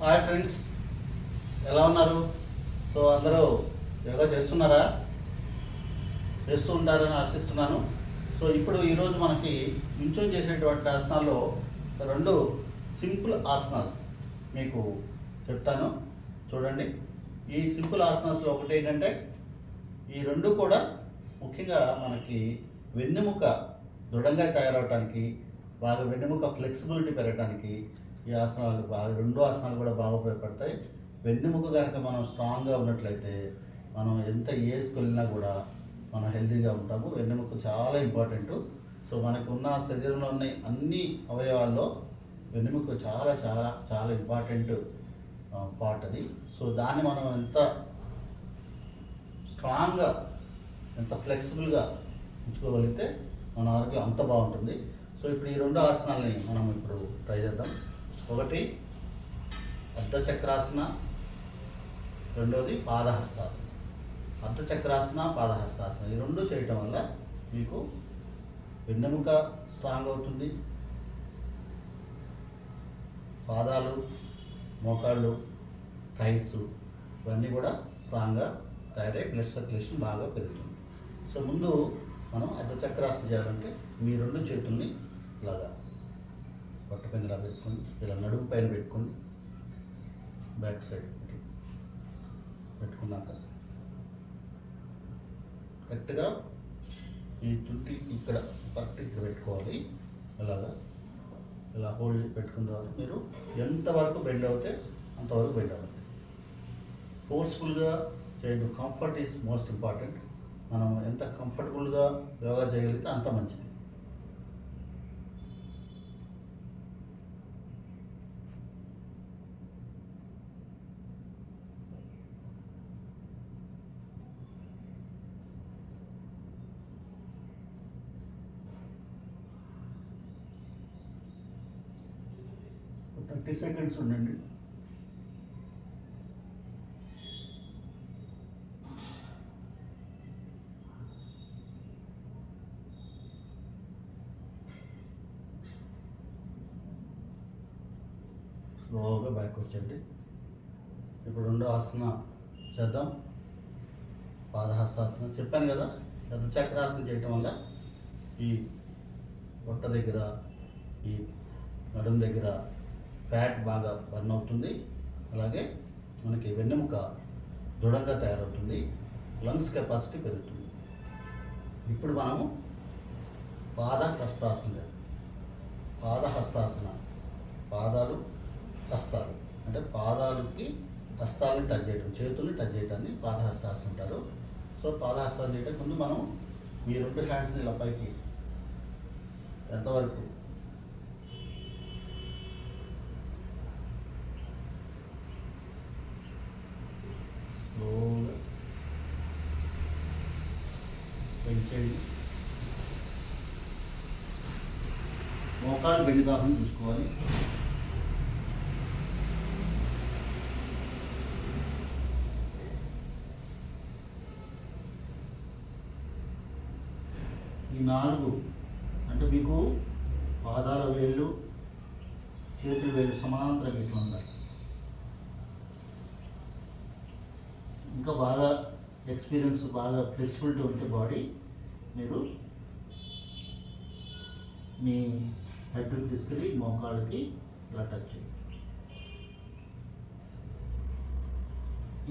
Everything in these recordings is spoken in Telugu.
హాయ్ ఫ్రెండ్స్, ఎలా ఉన్నారు? సో అందరూ యోగా చేస్తున్నారా? చేస్తూ ఉంటారని ఆశిస్తున్నాను. సో ఇప్పుడు ఈరోజు మనకి నించొని చేసేటువంటి ఆసనాల్లో రెండు సింపుల్ ఆసనాస్ మీకు చెప్తాను, చూడండి. ఈ సింపుల్ ఆసనాస్లో ఒకటి ఏంటంటే, ఈ రెండు కూడా ముఖ్యంగా మనకి వెన్నెముక దృఢంగా తయారవడానికి, బాగా వెన్నెముక ఫ్లెక్సిబిలిటీ పెరగడానికి ఈ ఆసనాలు బాగా, రెండు ఆసనాలు కూడా బాగా ఉపయోగపడతాయి. వెన్నెముక కనుక మనం స్ట్రాంగ్గా ఉన్నట్లయితే మనం ఎంత ఏజ్కి వెళ్ళినా కూడా మనం హెల్తీగా ఉంటాము. వెన్నెముక చాలా ఇంపార్టెంట్. సో మనకు ఉన్న శరీరంలో ఉన్న అన్ని అవయవాల్లో వెన్నెముక చాలా చాలా చాలా ఇంపార్టెంట్ పార్ట్ అది. సో దాన్ని మనం ఎంత స్ట్రాంగ్గా, ఎంత ఫ్లెక్సిబుల్గా ఉంచుకోగలిగితే మన ఆరోగ్యం అంత బాగుంటుంది. సో ఇప్పుడు ఈ రెండు ఆసనాలని మనం ఇప్పుడు ట్రై చేద్దాం. ఒకటి అర్ధచక్రాసన, రెండోది పాదహస్తాసన. అర్ధచక్రాసన, పాదహస్తాసన ఈ రెండు చేయటం వల్ల మీకు వెన్నెముక స్ట్రాంగ్ అవుతుంది, పాదాలు, మోకాళ్ళు, థైస్ ఇవన్నీ కూడా స్ట్రాంగ్గా తయారై బ్లడ్ సర్క్యులేషన్ బాగా పెరుగుతుంది. సో ముందు మనం అర్ధచక్రాసన చేయాలంటే మీ రెండు చేతుల్ని ఇలాగా పొట్ట పైన ఇలా పెట్టుకొని, ఇలా నడుము పైన పెట్టుకొని, బ్యాక్ సైడ్ పెట్టుకున్నాక కరెక్ట్గా ఈ చుట్టి ఇక్కడ కరెక్ట్ ఇక్కడ పెట్టుకోవాలి. ఇలాగా ఇలా హోల్డ్ పెట్టుకున్న తర్వాత మీరు ఎంతవరకు బెండ్ అవుతే అంతవరకు బెండ్ అవ్వాలి. ఫోర్స్ఫుల్గా చేయండి. Comfort is most important. మనం ఎంత కంఫర్టబుల్గా యోగా చేయగలిగితే అంత మంచిది. ఒక 30 సెకండ్స్ ఉండండి. స్లోగా బ్యాక్ వచ్చండి. ఇప్పుడు రెండో ఆసన చేద్దాం. పాదహస్తాసన చెప్పాను కదా. అర్ధచక్రాసన చేయటం వల్ల ఈ పొట్ట దగ్గర, ఈ నడుము దగ్గర ఫ్యాట్ బాగా బర్న్ అవుతుంది. అలాగే మనకి వెన్నెముక దృఢంగా తయారవుతుంది, లంగ్స్ కెపాసిటీ పెరుగుతుంది. ఇప్పుడు మనము పాదహస్తాసన. పాదహస్తాసన పాదాలు, హస్తాలు అంటే పాదాలకి హస్తాలని టచ్ చేయడం, చేతుల్ని టచ్ చేయడాన్ని పాదహస్తాసన అంటారు. సో పాదహస్తాసన చేయడం ముందు మనం మీ రెండు హ్యాండ్స్ని ఇలా పైకి ఎంతవరకు స్లోగా పెంచేయండి. మోకాలు బెండ్ కాకుండా చూసుకోవాలి. ఈ నాలుగు అంటే మీకు పాదాల వేళ్ళు, చేతుల వేళ్ళు సమాంతరంగా ఇట్లా ఉండాలి. ఇంకా బాగా ఎక్స్పీరియన్స్, బాగా ఫ్లెక్సిబిలిటీ ఉంటే బాడీ, మీరు మీ హెడ్ తీసుకెళ్ళి మోకాళ్ళకి ఇలా టచ్ చేయొచ్చు.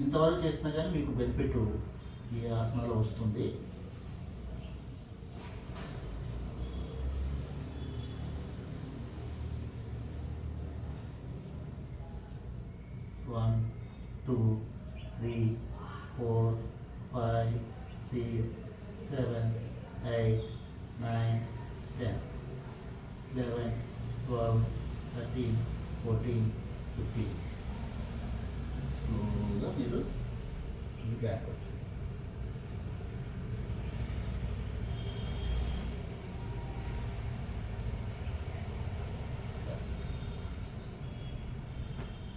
ఇంతవరకు చేసినా కానీ మీకు బెనిఫిట్ ఈ ఆసనాలో వస్తుంది. One, 2, 3, 4, 5, 6, 7, 8, 9, 10, 11, 12, 13, 14, 15. స్లోగా మీరు బ్యాక్ వచ్చి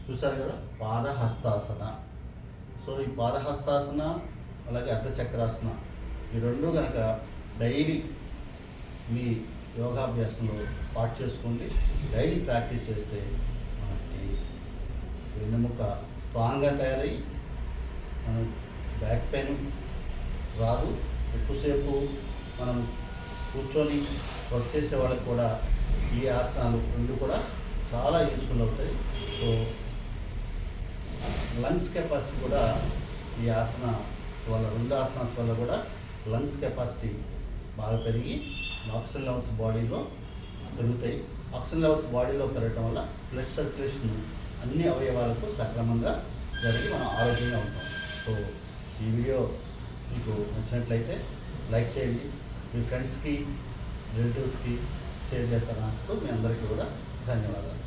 చూసారు కదా, పాదహస్తాసన. సో ఈ పాదహస్తాసన అలాగే అర్ధచక్రాసన ఈ రెండు కనుక డైలీ మీ యోగాభ్యాసంలో పార్ట్ చేసుకోండి. డైలీ ప్రాక్టీస్ చేస్తే మనకి ఎముక స్ట్రాంగ్గా తయారయ్యి మనం బ్యాక్ పెయిన్ రాదు. ఎక్కువసేపు మనం కూర్చొని వర్క్ చేసే వాళ్ళకి కూడా ఈ ఆసనాలు రెండు కూడా చాలా యూస్ఫుల్ అవుతాయి. సో లంగ్స్ కెపాసిటీ కూడా ఈ ఆసన వల్ల, రెండు ఆసనాస్ వల్ల కూడా లంగ్స్ కెపాసిటీ బాగా పెరిగి ఆక్సిజన్ లెవెల్స్ బాడీలో పెరుగుతాయి. ఆక్సిజన్ లెవెల్స్ బాడీలో పెరగడం వల్ల బ్లడ్ సర్క్యులేషన్ అన్ని అవయవాలకు సక్రమంగా జరిగి మనం ఆరోగ్యంగా ఉంటాం. సో ఈ వీడియో మీకు నచ్చినట్లయితే లైక్ చేయండి, మీ ఫ్రెండ్స్కి రిలేటివ్స్కి షేర్ చేస్తారని ఆశతో మీ అందరికీ కూడా ధన్యవాదాలు.